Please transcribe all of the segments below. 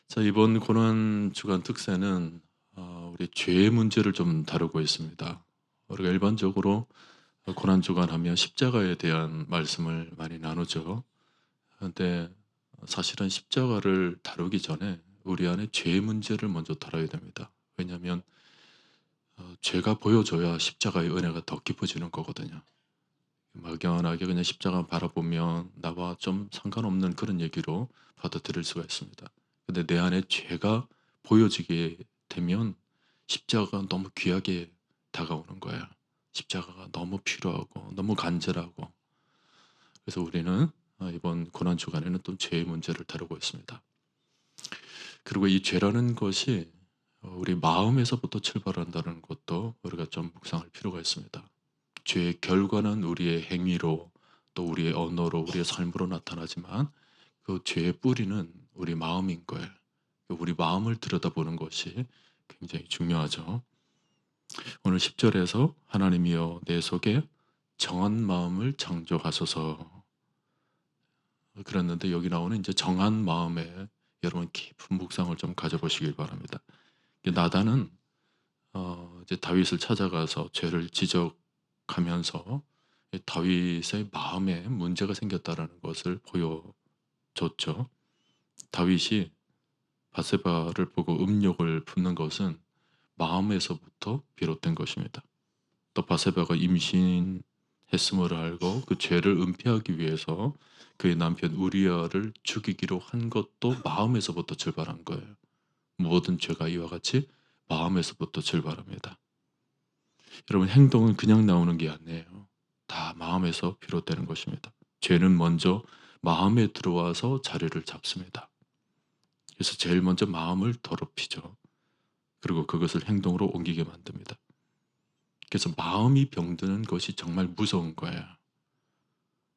자, 이번 고난 주간 특세는 우리 죄의 문제를 좀 다루고 있습니다. 우리가 일반적으로 고난 주간 하면 십자가에 대한 말씀을 많이 나누죠. 그런데 사실은 십자가를 다루기 전에 우리 안에 죄의 문제를 먼저 다뤄야 됩니다. 왜냐하면 죄가 보여줘야 십자가의 은혜가 더 깊어지는 거거든요. 막연하게 그냥 십자가 바라보면 나와 좀 상관없는 그런 얘기로 받아들일 수가 있습니다. 근데 내 안에 죄가 보여지게 되면 십자가가 너무 귀하게 다가오는 거예요. 십자가가 너무 필요하고 너무 간절하고. 그래서 우리는 이번 고난 주간에는 또 죄의 문제를 다루고 있습니다. 그리고 이 죄라는 것이 우리 마음에서부터 출발한다는 것도 우리가 좀 묵상할 필요가 있습니다. 죄의 결과는 우리의 행위로 또 우리의 언어로 우리의 삶으로 나타나지만 그 죄의 뿌리는 우리 마음인 거예요. 우리 마음을 들여다보는 것이 굉장히 중요하죠. 오늘 10절에서 하나님이여 내 속에 정한 마음을 창조하소서 그랬는데 여기 나오는 이제 정한 마음에 여러분 깊은 묵상을 좀 가져보시길 바랍니다. 나단은 이제 다윗을 찾아가서 죄를 지적하면서 이 다윗의 마음에 문제가 생겼다라는 것을 보여줬죠. 다윗이 바세바를 보고 음욕을 품는 것은 마음에서부터 비롯된 것입니다. 또 바세바가 임신했음을 알고 그 죄를 은폐하기 위해서 그의 남편 우리아를 죽이기로 한 것도 마음에서부터 출발한 거예요. 모든 죄가 이와 같이 마음에서부터 출발합니다. 여러분 행동은 그냥 나오는 게 아니에요. 다 마음에서 비롯되는 것입니다. 죄는 먼저 마음에 들어와서 자리를 잡습니다. 그래서 제일 먼저 마음을 더럽히죠. 그리고 그것을 행동으로 옮기게 만듭니다. 그래서 마음이 병드는 것이 정말 무서운 거예요.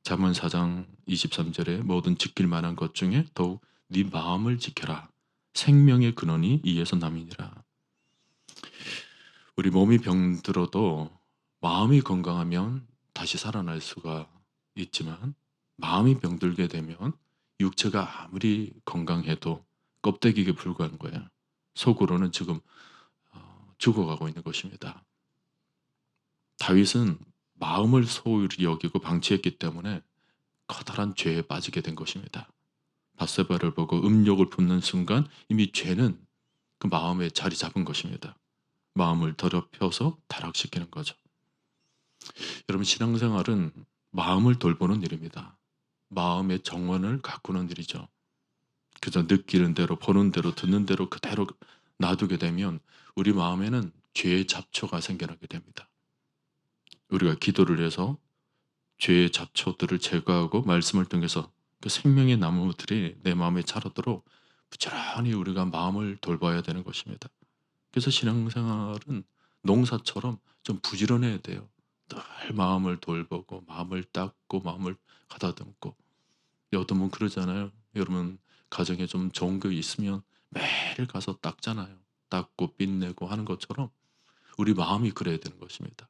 잠언 4장 23절에 모든 지킬 만한 것 중에 더욱 네 마음을 지켜라. 생명의 근원이 이에서 남이니라. 우리 몸이 병들어도 마음이 건강하면 다시 살아날 수가 있지만 마음이 병들게 되면 육체가 아무리 건강해도 껍데기에 불과한 거예요. 속으로는 지금 죽어가고 있는 것입니다. 다윗은 마음을 소홀히 여기고 방치했기 때문에 커다란 죄에 빠지게 된 것입니다. 바세바를 보고 음욕을 품는 순간 이미 죄는 그 마음에 자리 잡은 것입니다. 마음을 더럽혀서 타락시키는 거죠. 여러분 신앙생활은 마음을 돌보는 일입니다. 마음의 정원을 가꾸는 일이죠. 그저 느끼는 대로 보는 대로 듣는 대로 그대로 놔두게 되면 우리 마음에는 죄의 잡초가 생겨나게 됩니다. 우리가 기도를 해서 죄의 잡초들을 제거하고 말씀을 통해서 그 생명의 나무들이 내 마음에 자라도록 부지런히 우리가 마음을 돌봐야 되는 것입니다. 그래서 신앙생활은 농사처럼 좀 부지런해야 돼요. 늘 마음을 돌보고 마음을 닦고 마음을 가다듬고 어떤 분 그러잖아요. 여러분 가정에 좀 좋은 거 있으면 매일 가서 닦잖아요. 닦고 빛내고 하는 것처럼 우리 마음이 그래야 되는 것입니다.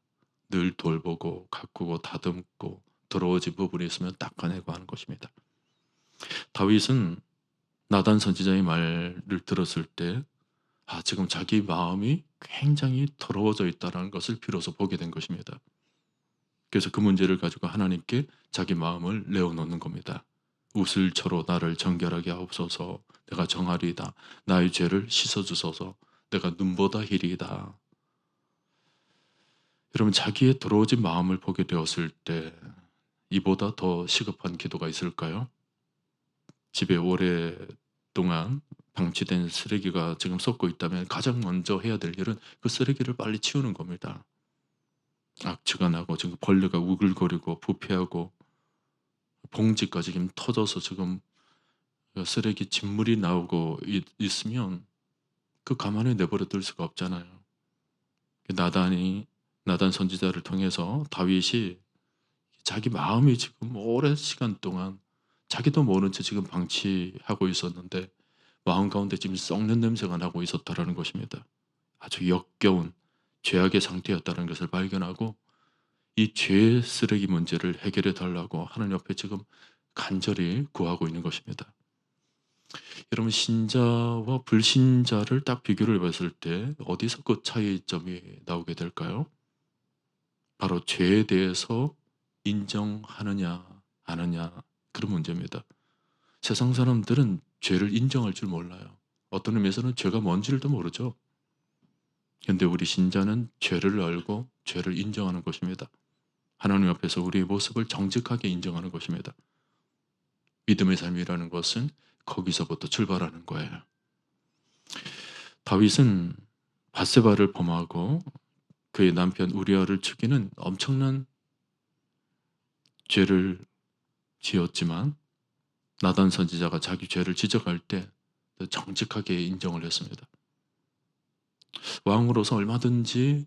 늘 돌보고 가꾸고 다듬고 더러워진 부분이 있으면 닦아내고 하는 것입니다. 다윗은 나단 선지자의 말을 들었을 때 지금 자기 마음이 굉장히 더러워져 있다는 것을 비로소 보게 된 것입니다. 그래서 그 문제를 가지고 하나님께 자기 마음을 내어놓는 겁니다. 우슬초로 나를 정결하게 하옵소서. 내가 정하리이다. 나의 죄를 씻어주소서. 내가 눈보다 희리이다. 여러분 자기의 더러워진 마음을 보게 되었을 때 이보다 더 시급한 기도가 있을까요? 집에 오랫동안 방치된 쓰레기가 지금 썩고 있다면 가장 먼저 해야 될 일은 그 쓰레기를 빨리 치우는 겁니다. 악취가 나고 지금 벌레가 우글거리고 부패하고 봉지까지 지금 터져서 지금 쓰레기 진물이 나오고 있으면 그 가만히 내버려 둘 수가 없잖아요. 나단 선지자를 통해서 다윗이 자기 마음이 지금 오랜 시간 동안 자기도 모른 채 지금 방치하고 있었는데 마음 가운데 지금 썩는 냄새가 나고 있었다라는 것입니다. 아주 역겨운 죄악의 상태였다는 것을 발견하고 이 죄의 쓰레기 문제를 해결해 달라고 하나님 옆에 지금 간절히 구하고 있는 것입니다. 여러분 신자와 불신자를 딱 비교를 해 봤을 때 어디서 그 차이점이 나오게 될까요? 바로 죄에 대해서 인정하느냐 안 하느냐 그런 문제입니다. 세상 사람들은 죄를 인정할 줄 몰라요. 어떤 의미에서는 죄가 뭔지도 모르죠. 근데 우리 신자는 죄를 알고 죄를 인정하는 것입니다. 하나님 앞에서 우리의 모습을 정직하게 인정하는 것입니다. 믿음의 삶이라는 것은 거기서부터 출발하는 거예요. 다윗은 바세바를 범하고 그의 남편 우리아를 죽이는 엄청난 죄를 지었지만 나단 선지자가 자기 죄를 지적할 때 정직하게 인정을 했습니다. 왕으로서 얼마든지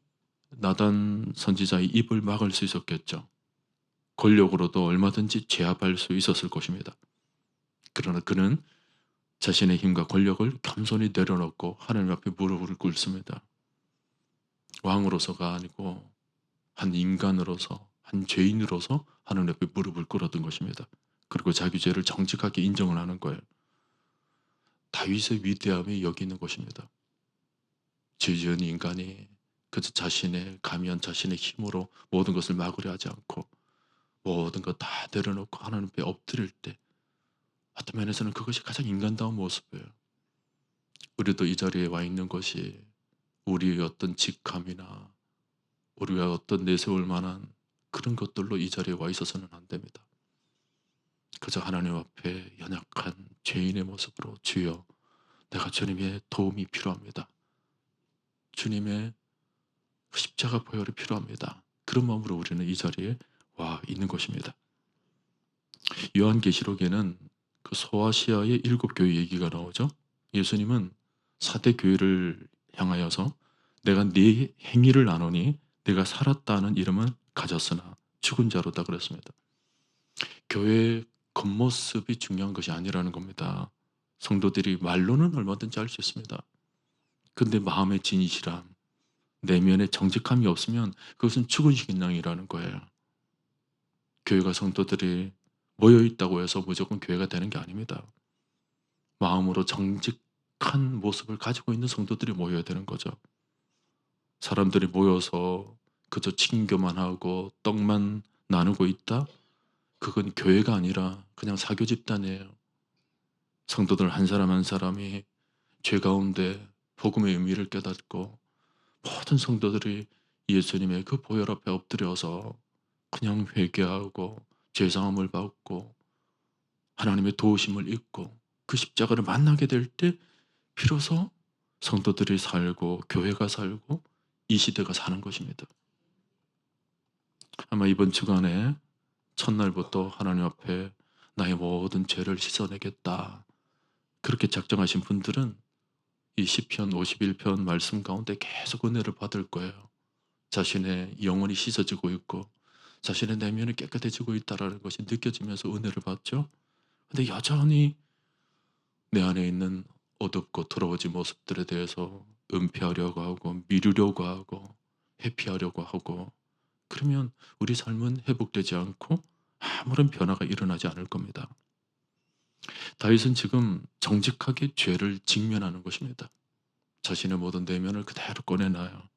나단 선지자의 입을 막을 수 있었겠죠. 권력으로도 얼마든지 제압할 수 있었을 것입니다. 그러나 그는 자신의 힘과 권력을 겸손히 내려놓고 하나님 앞에 무릎을 꿇습니다. 왕으로서가 아니고 한 인간으로서, 한 죄인으로서 하나님 앞에 무릎을 꿇었던 것입니다. 그리고 자기 죄를 정직하게 인정을 하는 거예요. 다윗의 위대함이 여기 있는 것입니다. 죄 지은 인간이 그저 자신의 가면 자신의 힘으로 모든 것을 막으려 하지 않고 모든 것 다 내려놓고 하나님 앞에 엎드릴 때 어떤 면에서는 그것이 가장 인간다운 모습이에요. 우리도 이 자리에 와 있는 것이 우리의 어떤 직함이나 우리가 어떤 내세울 만한 그런 것들로 이 자리에 와 있어서는 안 됩니다. 그저 하나님 앞에 연약한 죄인의 모습으로 주여 내가 주님의 도움이 필요합니다. 주님의 십자가 보혈이 필요합니다. 그런 마음으로 우리는 이 자리에 와 있는 것입니다. 요한계시록에는 그 소아시아의 7교회 얘기가 나오죠. 예수님은 4대 교회를 향하여서 내가 네 행위를 아노니 내가 살았다는 이름은 가졌으나 죽은 자로다 그랬습니다. 교회의 겉모습이 중요한 것이 아니라는 겁니다. 성도들이 말로는 얼마든지 할 수 있습니다. 근데 마음의 진실함, 내면의 정직함이 없으면 그것은 죽은 식량이라는 거예요. 교회가 성도들이 모여 있다고 해서 무조건 교회가 되는 게 아닙니다. 마음으로 정직한 모습을 가지고 있는 성도들이 모여야 되는 거죠. 사람들이 모여서 그저 친교만 하고 떡만 나누고 있다? 그건 교회가 아니라 그냥 사교 집단이에요. 성도들 한 사람 한 사람이 죄 가운데 복음의 의미를 깨닫고 모든 성도들이 예수님의 그 보혈 앞에 엎드려서 그냥 회개하고 죄사함을 받고 하나님의 도우심을 입고 그 십자가를 만나게 될 때 비로소 성도들이 살고 교회가 살고 이 시대가 사는 것입니다. 아마 이번 주간에 첫날부터 하나님 앞에 나의 모든 죄를 씻어내겠다. 그렇게 작정하신 분들은 이 시편 51편 말씀 가운데 계속 은혜를 받을 거예요. 자신의 영혼이 씻어지고 있고 자신의 내면이 깨끗해지고 있다는 것이 느껴지면서 은혜를 받죠. 근데 여전히 내 안에 있는 어둡고 더러워진 모습들에 대해서 은폐하려고 하고 미루려고 하고 회피하려고 하고 그러면 우리 삶은 회복되지 않고 아무런 변화가 일어나지 않을 겁니다. 다윗은 지금 정직하게 죄를 직면하는 것입니다. 자신의 모든 내면을 그대로 꺼내놔요.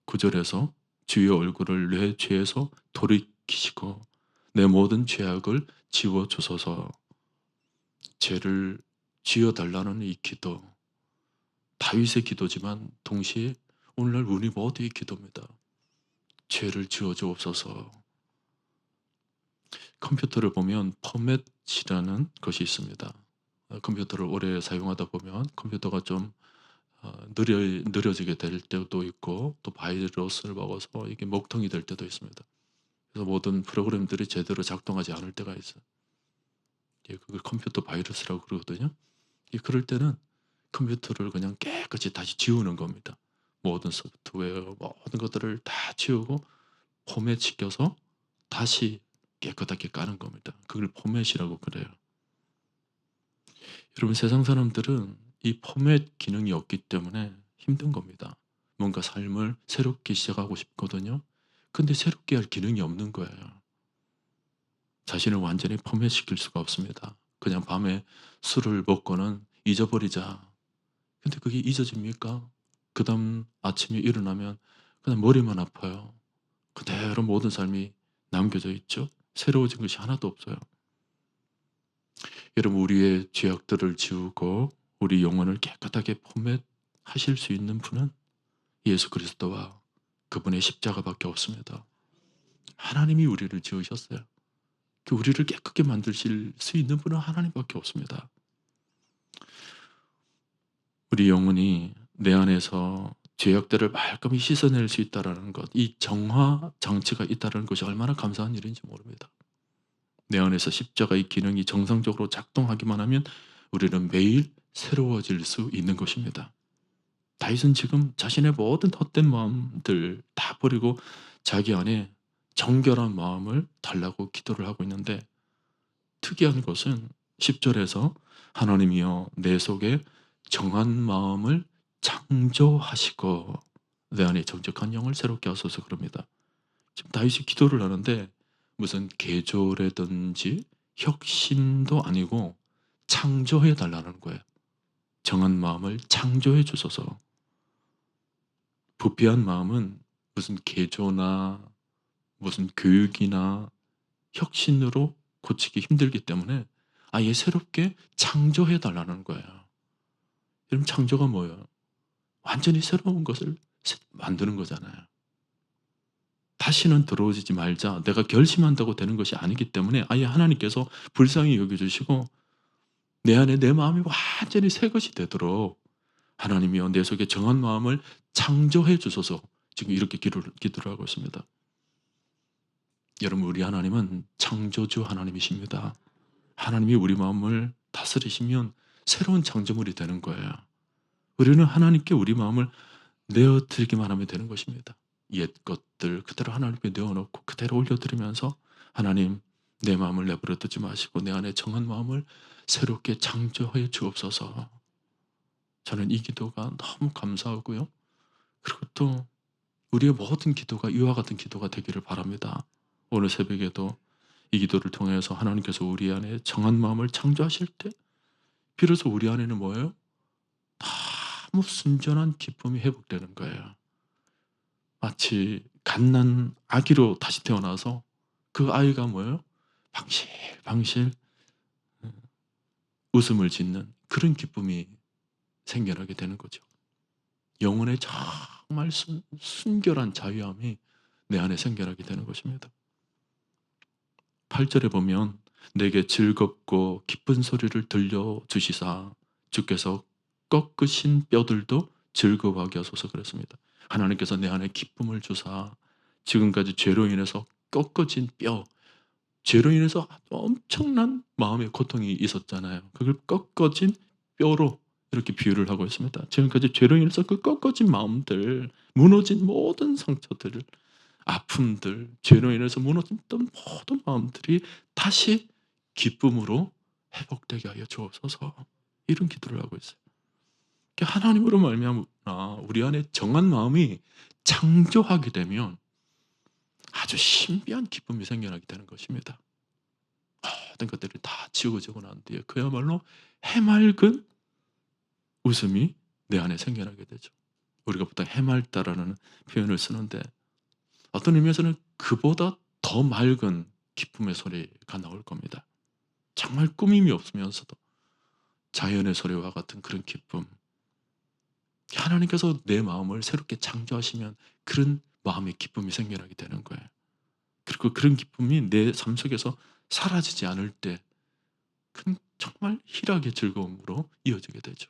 9절에서 주의 얼굴을 내 죄에서 돌이키시고 내 모든 죄악을 지워주소서. 죄를 지어달라는 이 기도, 다윗의 기도지만 동시에 오늘날 우리 모두의 기도입니다. 죄를 지어주옵소서. 컴퓨터를 보면 포맷이라는 것이 있습니다. 컴퓨터를 오래 사용하다 보면 컴퓨터가 좀 느려지게 될 때도 있고 또 바이러스를 먹어서 이게 먹통이 될 때도 있습니다. 그래서 모든 프로그램들이 제대로 작동하지 않을 때가 있어요. 예, 그걸 컴퓨터 바이러스라고 그러거든요. 예, 그럴 때는 컴퓨터를 그냥 깨끗이 다시 지우는 겁니다. 모든 소프트웨어, 모든 것들을 다 지우고 포맷 시켜서 다시 깨끗하게 까는 겁니다. 그걸 포맷이라고 그래요. 여러분 세상 사람들은 이 포맷 기능이 없기 때문에 힘든 겁니다. 뭔가 삶을 새롭게 시작하고 싶거든요. 근데 새롭게 할 기능이 없는 거예요. 자신을 완전히 포맷시킬 수가 없습니다. 그냥 밤에 술을 먹고는 잊어버리자. 근데 그게 잊어집니까? 그다음 아침에 일어나면 그냥 머리만 아파요. 그대로 모든 삶이 남겨져 있죠. 새로워진 것이 하나도 없어요. 여러분, 우리의 죄악들을 지우고 우리 영혼을 깨끗하게 포맷하실 수 있는 분은 예수 그리스도와 그분의 십자가밖에 없습니다. 하나님이 우리를 지으셨어요. 그 우리를 깨끗게 만드실 수 있는 분은 하나님밖에 없습니다. 우리 영혼이 내 안에서 죄악들을 말끔히 씻어낼 수 있다는 것, 이 정화 장치가 있다는 것이 얼마나 감사한 일인지 모릅니다. 내 안에서 십자가의 기능이 정상적으로 작동하기만 하면 우리는 매일 새로워질 수 있는 것입니다. 다윗은 지금 자신의 모든 헛된 마음들 다 버리고 자기 안에 정결한 마음을 달라고 기도를 하고 있는데, 특이한 것은 10절에서 하나님이여 내 속에 정한 마음을 창조하시고 내 안에 정직한 영을 새롭게 하소서 그럽니다. 지금 다윗이 기도를 하는데 무슨 개조라든지 혁신도 아니고 창조해 달라는 거예요. 정한 마음을 창조해 주소서. 부패한 마음은 무슨 개조나 무슨 교육이나 혁신으로 고치기 힘들기 때문에 아예 새롭게 창조해 달라는 거예요. 여러분, 창조가 뭐예요? 완전히 새로운 것을 만드는 거잖아요. 다시는 들어오지 말자. 내가 결심한다고 되는 것이 아니기 때문에 아예 하나님께서 불쌍히 여겨주시고 내 안에 내 마음이 완전히 새 것이 되도록 하나님이여 내 속에 정한 마음을 창조해 주소서. 지금 이렇게 기도를 하고 있습니다. 여러분, 우리 하나님은 창조주 하나님이십니다. 하나님이 우리 마음을 다스리시면 새로운 창조물이 되는 거예요. 우리는 하나님께 우리 마음을 내어드리기만 하면 되는 것입니다. 옛 것들 그대로 하나님께 내어놓고 그대로 올려드리면서 하나님, 내 마음을 내버려 두지 마시고 내 안에 정한 마음을 새롭게 창조해 주옵소서. 저는 이 기도가 너무 감사하고요. 그리고 또 우리의 모든 기도가 이와 같은 기도가 되기를 바랍니다. 오늘 새벽에도 이 기도를 통해서 하나님께서 우리 안에 정한 마음을 창조하실 때 비로소 우리 안에는 뭐예요? 너무 순전한 기쁨이 회복되는 거예요. 마치 갓난 아기로 다시 태어나서 그 아이가 뭐예요? 방실방실 웃음을 짓는 그런 기쁨이 생겨나게 되는 거죠. 영혼의 정말 순결한 자유함이 내 안에 생겨나게 되는 것입니다. 8절에 보면 내게 즐겁고 기쁜 소리를 들려주시사 주께서 꺾으신 뼈들도 즐거워하게 하소서 그랬습니다. 하나님께서 내 안에 기쁨을 주사 지금까지 죄로 인해서 꺾어진 뼈, 죄로 인해서 엄청난 마음의 고통이 있었잖아요. 그걸 꺾어진 뼈로 이렇게 비유를 하고 있습니다. 지금까지 죄로 인해서 그 꺾어진 마음들, 무너진 모든 상처들, 아픔들, 죄로 인해서 무너졌던 모든 마음들이 다시 기쁨으로 회복되게 하여 주옵소서. 이런 기도를 하고 있어요. 하나님으로 말미암아 우리 안에 정한 마음이 창조하게 되면 아주 신비한 기쁨이 생겨나게 되는 것입니다. 모든 것들이 다 지워지고 난 뒤에 그야말로 해맑은 웃음이 내 안에 생겨나게 되죠. 우리가 보통 해맑다라는 표현을 쓰는데 어떤 의미에서는 그보다 더 맑은 기쁨의 소리가 나올 겁니다. 정말 꾸밈이 없으면서도 자연의 소리와 같은 그런 기쁨. 하나님께서 내 마음을 새롭게 창조하시면 그런 마음의 기쁨이 생겨나게 되는 거예요. 그리고 그런 기쁨이 내 삶 속에서 사라지지 않을 때 큰 정말 희락의 즐거움으로 이어지게 되죠.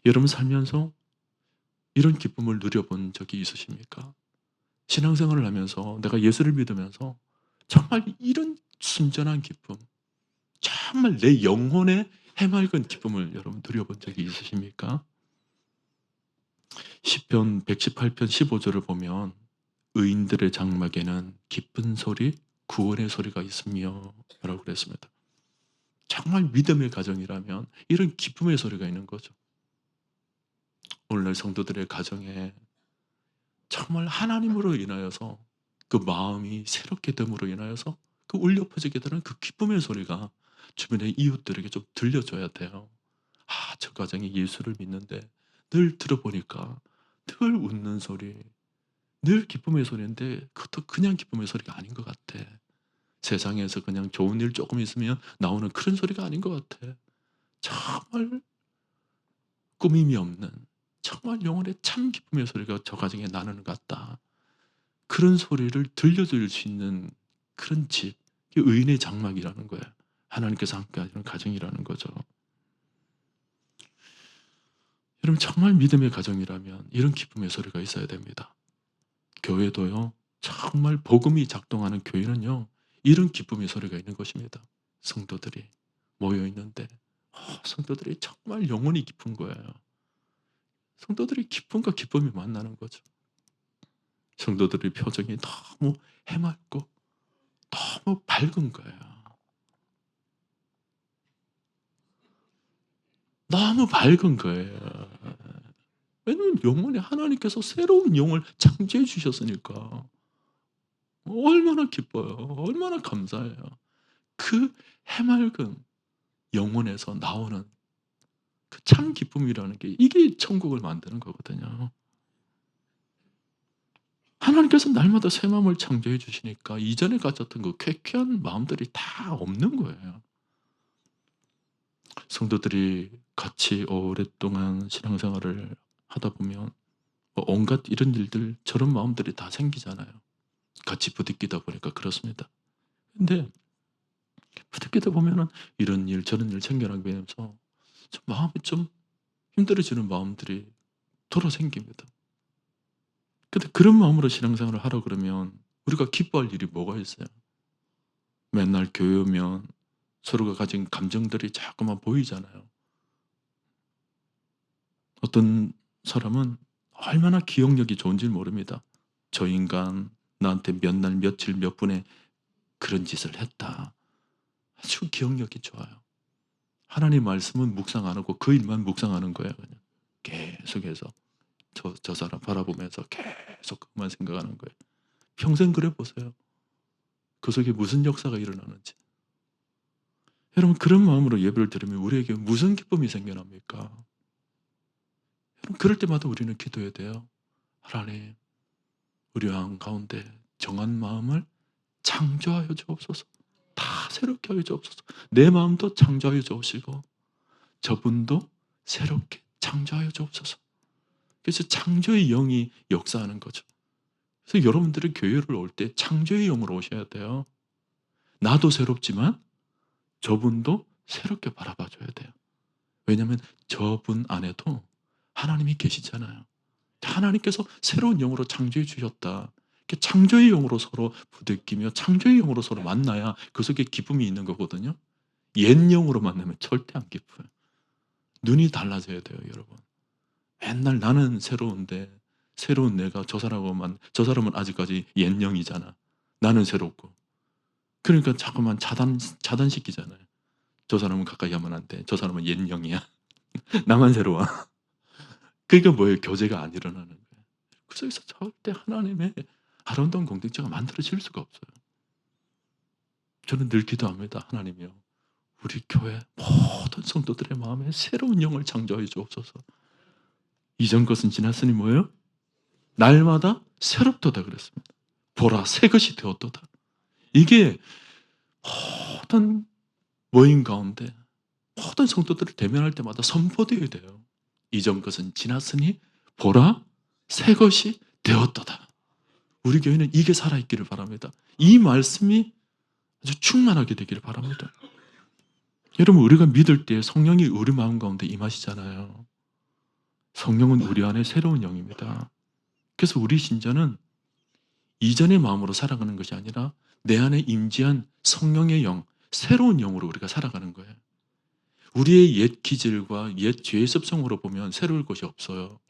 여러분 살면서 이런 기쁨을 누려본 적이 있으십니까? 신앙생활을 하면서 내가 예수를 믿으면서 정말 이런 순전한 기쁨, 정말 내 영혼의 해맑은 기쁨을 여러분 누려본 적이 있으십니까? 시편 118편 15절을 보면 의인들의 장막에는 기쁜 소리, 구원의 소리가 있으며 라고 그랬습니다. 정말 믿음의 가정이라면 이런 기쁨의 소리가 있는 거죠. 오늘날 성도들의 가정에 정말 하나님으로 인하여서 그 마음이 새롭게 됨으로 인하여서 그 울려 퍼지게 되는 그 기쁨의 소리가 주변의 이웃들에게 좀 들려줘야 돼요. 가정이 예수를 믿는데 늘 들어보니까 늘 웃는 소리, 늘 기쁨의 소리인데 그것도 그냥 기쁨의 소리가 아닌 것 같아. 세상에서 그냥 좋은 일 조금 있으면 나오는 그런 소리가 아닌 것 같아. 정말 꾸밈이 없는, 정말 영혼의 참 기쁨의 소리가 저 가정에 나는 것 같다. 그런 소리를 들려줄 수 있는 그런 집, 그게 의인의 장막이라는 거예요. 하나님께서 함께하시는 가정이라는 거죠. 여러분, 정말 믿음의 가정이라면 이런 기쁨의 소리가 있어야 됩니다. 교회도요, 정말 복음이 작동하는 교회는요, 이런 기쁨의 소리가 있는 것입니다. 성도들이 모여 있는데 성도들이 정말 영혼이 깊은 거예요. 성도들이 기쁨과 기쁨이 만나는 거죠. 성도들의 표정이 너무 해맑고 너무 밝은 거예요. 너무 밝은 거예요. 왜냐면 영혼에 하나님께서 새로운 영을 창조해 주셨으니까. 얼마나 기뻐요. 얼마나 감사해요. 그 해맑은 영혼에서 나오는 그 참 기쁨이라는 게 이게 천국을 만드는 거거든요. 하나님께서 날마다 새 마음을 창조해 주시니까 이전에 가졌던 그 쾌쾌한 마음들이 다 없는 거예요. 성도들이 같이 오랫동안 신앙생활을 하다 보면 온갖 이런 일들 저런 마음들이 다 생기잖아요. 같이 부딪히다 보니까 그렇습니다. 근데 부딪히다 보면은 이런 일 저런 일 생겨나게 되면서 좀 마음이 좀 힘들어지는 마음들이 돌아 생깁니다. 근데 그런 마음으로 신앙생활을 하라 그러면 우리가 기뻐할 일이 뭐가 있어요? 맨날 교회 오면 서로가 가진 감정들이 자꾸만 보이잖아요. 어떤 사람은 얼마나 기억력이 좋은지 모릅니다. 저 인간 나한테 몇 날 며칠 몇 분에 그런 짓을 했다. 아주 기억력이 좋아요. 하나님 말씀은 묵상 안 하고 그 일만 묵상하는 거예요. 그냥 계속해서 저 사람 바라보면서 계속 그만 생각하는 거예요. 평생 그래 보세요. 그 속에 무슨 역사가 일어나는지. 여러분, 그런 마음으로 예배를 드리면 우리에게 무슨 기쁨이 생겨납니까? 여러분, 그럴 때마다 우리는 기도해야 돼요. 하나님, 우리 마음 가운데 정한 마음을 창조하여 주옵소서. 다 새롭게 하여 주옵소서. 내 마음도 창조하여 주옵시고 저분도 새롭게 창조하여 주옵소서. 그래서 창조의 영이 역사하는 거죠. 그래서 여러분들이 교회를 올 때 창조의 영으로 오셔야 돼요. 나도 새롭지만 저분도 새롭게 바라봐 줘야 돼요. 왜냐하면 저분 안에도 하나님이 계시잖아요. 하나님께서 새로운 영으로 창조해 주셨다. 창조의 영으로 서로 부대끼며 창조의 영으로 서로 만나야 그 속에 기쁨이 있는 거거든요. 옛 영으로 만나면 절대 안 기뻐요. 눈이 달라져야 돼요, 여러분. 맨날 나는 새로운데 새로운 내가 저 사람은 아직까지 옛 영이잖아. 나는 새롭고. 그러니까 자꾸만 차단시키잖아요. 저 사람은 가까이 하면 안 돼. 저 사람은 옛 영이야. 나만 새로워. 그러니까 뭐예요? 교제가 안 일어나는 거예요. 그 속에서 절대 하나님의 아름다운 공동체가 만들어질 수가 없어요. 저는 늘 기도합니다. 하나님이요, 우리 교회 모든 성도들의 마음에 새로운 영을 창조해 주옵소서. 이전 것은 지났으니 뭐예요? 날마다 새롭도다 그랬습니다. 보라, 새 것이 되었도다. 이게 모든 모임 가운데 모든 성도들을 대면할 때마다 선포되어야 돼요. 이전 것은 지났으니 보라, 새 것이 되었도다. 우리 교회는 이게 살아있기를 바랍니다. 이 말씀이 아주 충만하게 되기를 바랍니다. 여러분, 우리가 믿을 때 성령이 우리 마음 가운데 임하시잖아요. 성령은 우리 안에 새로운 영입니다. 그래서 우리 신자는 이전의 마음으로 살아가는 것이 아니라 내 안에 임재한 성령의 영, 새로운 영으로 우리가 살아가는 거예요. 우리의 옛 기질과 옛 죄의 습성으로 보면 새로울 것이 없어요.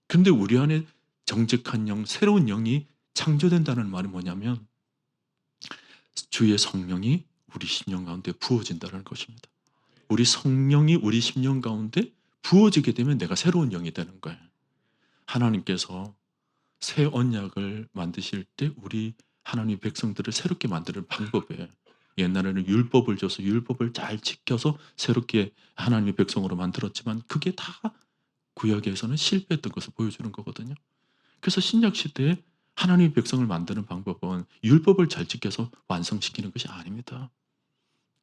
근데 우리 안에 정직한 영, 새로운 영이 창조된다는 말이 뭐냐면 주의 성령이 우리 심령 가운데 부어진다는 것입니다. 우리 성령이 우리 심령 가운데 부어지게 되면 내가 새로운 영이 되는 거예요. 하나님께서 새 언약을 만드실 때 우리 하나님 백성들을 새롭게 만드는 방법이에요. 옛날에는 율법을 줘서 율법을 잘 지켜서 새롭게 하나님의 백성으로 만들었지만 그게 다 구약에서는 실패했던 것을 보여주는 거거든요. 그래서 신약 시대에 하나님의 백성을 만드는 방법은 율법을 잘 지켜서 완성시키는 것이 아닙니다.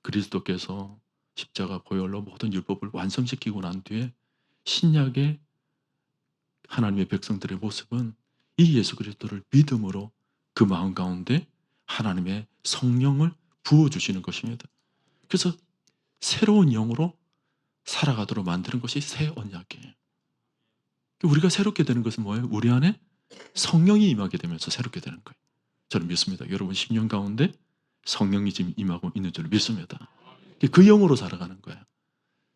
그리스도께서 십자가 보혈로 모든 율법을 완성시키고 난 뒤에 신약의 하나님의 백성들의 모습은 이 예수 그리스도를 믿음으로 그 마음 가운데 하나님의 성령을 부어주시는 것입니다. 그래서 새로운 영으로 살아가도록 만드는 것이 새 언약이에요. 우리가 새롭게 되는 것은 뭐예요? 우리 안에 성령이 임하게 되면서 새롭게 되는 거예요. 저는 믿습니다. 여러분 심령 가운데 성령이 지금 임하고 있는 줄 믿습니다. 그 영으로 살아가는 거예요.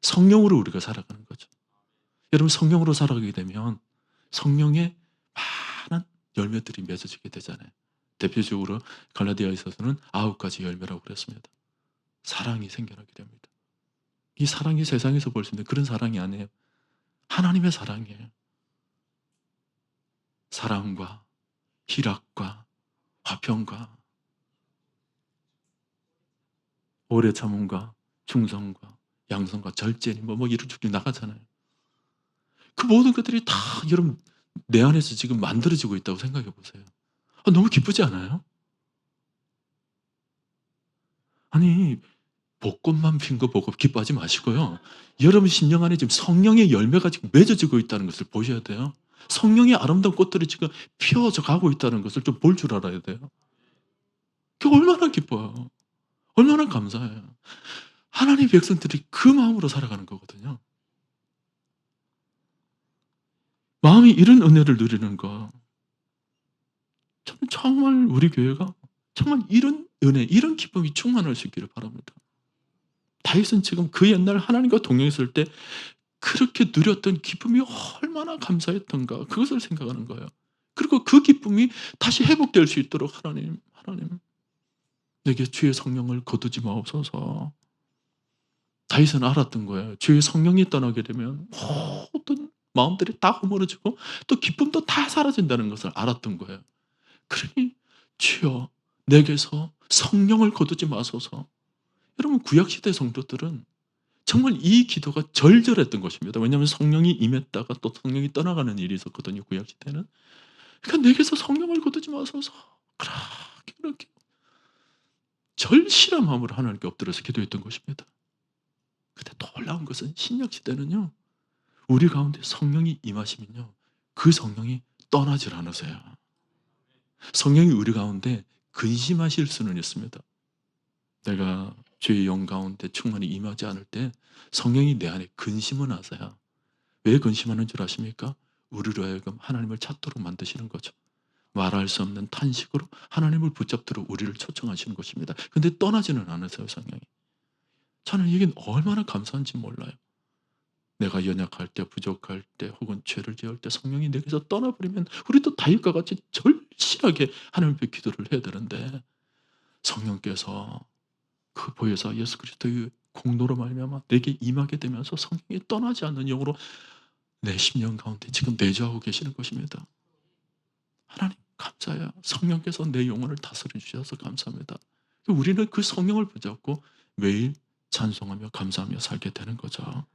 성령으로 우리가 살아가는 거죠. 여러분 성령으로 살아가게 되면 성령의 많은 열매들이 맺어지게 되잖아요. 대표적으로 갈라디아에서는 9가지 열매라고 그랬습니다. 사랑이 생겨나게 됩니다. 이 사랑이 세상에서 볼 수 있는 그런 사랑이 아니에요. 하나님의 사랑이에요. 사랑과 희락과 화평과 오래 참음과 충성과 양성과 절제니 뭐 이런 쭉쭉 나가잖아요. 그 모든 것들이 다 여러분 내 안에서 지금 만들어지고 있다고 생각해 보세요. 너무 기쁘지 않아요? 아니 벚꽃만 핀 거 보고 기뻐하지 마시고요. 여러분 심령 안에 지금 성령의 열매가 지금 맺어지고 있다는 것을 보셔야 돼요. 성령의 아름다운 꽃들이 지금 피어져 가고 있다는 것을 좀 볼 줄 알아야 돼요. 그게 얼마나 기뻐요. 얼마나 감사해요. 하나님의 백성들이 그 마음으로 살아가는 거거든요. 마음이 이런 은혜를 누리는 거. 저는 정말 우리 교회가 정말 이런 은혜, 이런 기쁨이 충만할 수 있기를 바랍니다. 다윗은 지금 그 옛날 하나님과 동행했을 때 그렇게 누렸던 기쁨이 얼마나 감사했던가 그것을 생각하는 거예요. 그리고 그 기쁨이 다시 회복될 수 있도록 하나님 내게 주의 성령을 거두지 마옵소서. 다윗은 알았던 거예요. 주의 성령이 떠나게 되면 모든 마음들이 다 허물어지고 또 기쁨도 다 사라진다는 것을 알았던 거예요. 그러니 주여 내게서 성령을 거두지 마소서. 여러분 구약시대 성도들은 정말 이 기도가 절절했던 것입니다. 왜냐하면 성령이 임했다가 또 성령이 떠나가는 일이 있었거든요. 구약시대는. 그러니까 내게서 성령을 거두지 마소서. 그렇게 절실한 마음으로 하나님께 엎드려서 기도했던 것입니다. 근데 놀라운 것은 신약시대는요. 우리 가운데 성령이 임하시면요. 그 성령이 떠나질 않으세요. 성령이 우리 가운데 근심하실 수는 있습니다. 내가 주의 영 가운데 충만히 임하지 않을 때 성령이 내 안에 근심은 하세요. 왜 근심하는 줄 아십니까? 우리로 하여금 하나님을 찾도록 만드시는 거죠. 말할 수 없는 탄식으로 하나님을 붙잡도록 우리를 초청하시는 것입니다. 근데 떠나지는 않으세요, 성령이. 저는 이게 얼마나 감사한지 몰라요. 내가 연약할 때, 부족할 때, 혹은 죄를 지을 때 성령이 내게서 떠나버리면 우리도 다윗과 같이 절실하게 하나님 앞에 기도를 해야 되는데 성령께서 그 보혜사 예수 그리스도의 공로로 말미암아 내게 임하게 되면서 성령이 떠나지 않는 영으로 내 심령 가운데 지금 내주하고 계시는 것입니다. 하나님 감사해요. 성령께서 내 영혼을 다스려 주셔서 감사합니다. 우리는 그 성령을 붙잡고 매일 찬송하며 감사하며 살게 되는 거죠.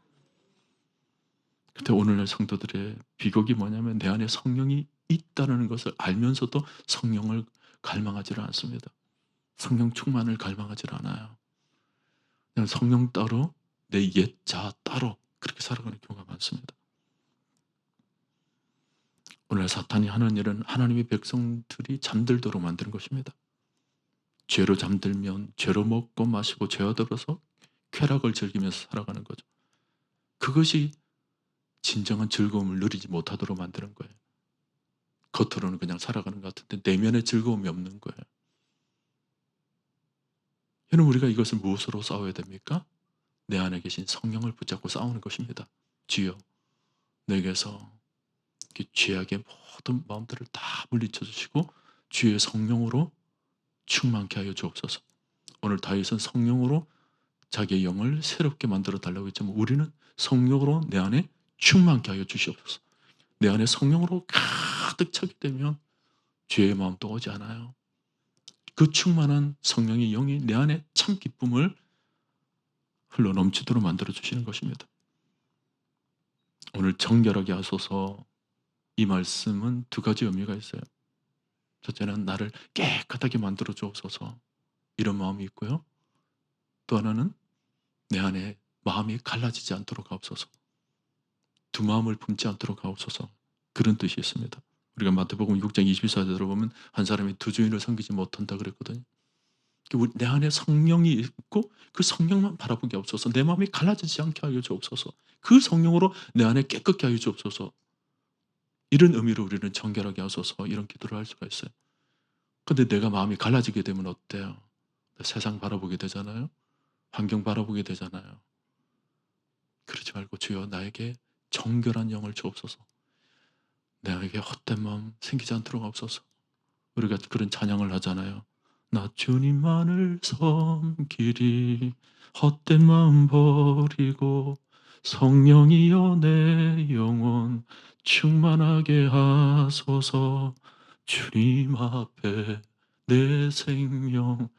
근데 오늘날 성도들의 비극이 뭐냐면 내 안에 성령이 있다는 것을 알면서도 성령을 갈망하지 않습니다. 성령 충만을 갈망하지 않아요. 그냥 성령 따로 내 옛 자 따로 그렇게 살아가는 경우가 많습니다. 오늘 사탄이 하는 일은 하나님의 백성들이 잠들도록 만드는 것입니다. 죄로 잠들면 죄로 먹고 마시고 죄와 더불어서 쾌락을 즐기면서 살아가는 거죠. 그것이 진정한 즐거움을 누리지 못하도록 만드는 거예요. 겉으로는 그냥 살아가는 것 같은데 내면에 즐거움이 없는 거예요. 여러분 우리가 이것을 무엇으로 싸워야 됩니까? 내 안에 계신 성령을 붙잡고 싸우는 것입니다. 주여 내게서 죄악의 모든 마음들을 다 물리쳐 주시고 주의 성령으로 충만케 하여 주옵소서. 오늘 다윗은 성령으로 자기의 영을 새롭게 만들어 달라고 했지만 우리는 성령으로 내 안에 충만케 하여 주시옵소서. 내 안에 성령으로 가득 차게 되면 죄의 마음도 오지 않아요. 그 충만한 성령의 영이 내 안에 참 기쁨을 흘러넘치도록 만들어 주시는 것입니다. 오늘 정결하게 하소서, 이 말씀은 두 가지 의미가 있어요. 첫째는 나를 깨끗하게 만들어 주옵소서, 이런 마음이 있고요. 또 하나는 내 안에 마음이 갈라지지 않도록 하옵소서, 두 마음을 품지 않도록 하옵소서, 그런 뜻이 있습니다. 우리가 마태복음 6장 24절에 보면 한 사람이 두 주인을 섬기지 못한다 그랬거든요. 내 안에 성령이 있고 그 성령만 바라보게 하옵소서, 내 마음이 갈라지지 않게 하여 주옵소서, 그 성령으로 내 안에 깨끗게 하여 주옵소서, 이런 의미로 우리는 정결하게 하소서, 이런 기도를 할 수가 있어요. 근데 내가 마음이 갈라지게 되면 어때요? 세상 바라보게 되잖아요. 환경 바라보게 되잖아요. 그러지 말고 주여 나에게 정결한 영을 주옵소서, 나에게 헛된 마음 생기지 않도록 하옵소서. 우리가 그런 찬양을 하잖아요. 나 주님만을 섬기리, 헛된 마음 버리고 성령이여 내 영혼 충만하게 하소서. 주님 앞에 내 생명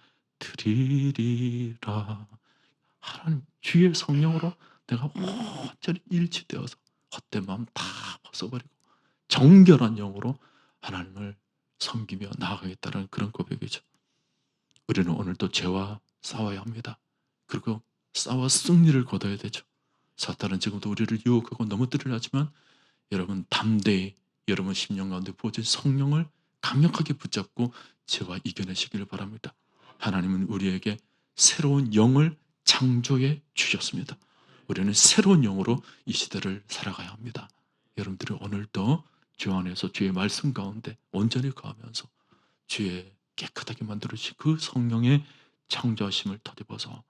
드리리라. 하나님 주의 성령으로 내가 온전히 일치되어서 헛된 마음 다 벗어버리고 정결한 영으로 하나님을 섬기며 나아가겠다는 그런 고백이죠. 우리는 오늘도 죄와 싸워야 합니다. 그리고 싸워 승리를 거둬야 되죠. 사탄은 지금도 우리를 유혹하고 넘어뜨리려 하지만 여러분 담대히 여러분 심령 가운데 부어진 성령을 강력하게 붙잡고 죄와 이겨내시기를 바랍니다. 하나님은 우리에게 새로운 영을 창조해 주셨습니다. 우리는 새로운 영으로 이 시대를 살아가야 합니다. 여러분들이 오늘도 주 안에서 주의 말씀 가운데 온전히 거하면서 주의 깨끗하게 만들어주신 그 성령의 창조하심을 덧입어서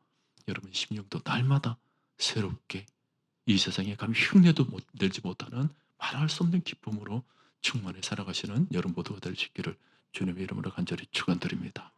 여러분 심령도 날마다 새롭게 이 세상에 감히 흉내도 내지 못하는 말할 수 없는 기쁨으로 충만히 살아가시는 여러분 모두가 될 수 있기를 주님의 이름으로 간절히 축원드립니다.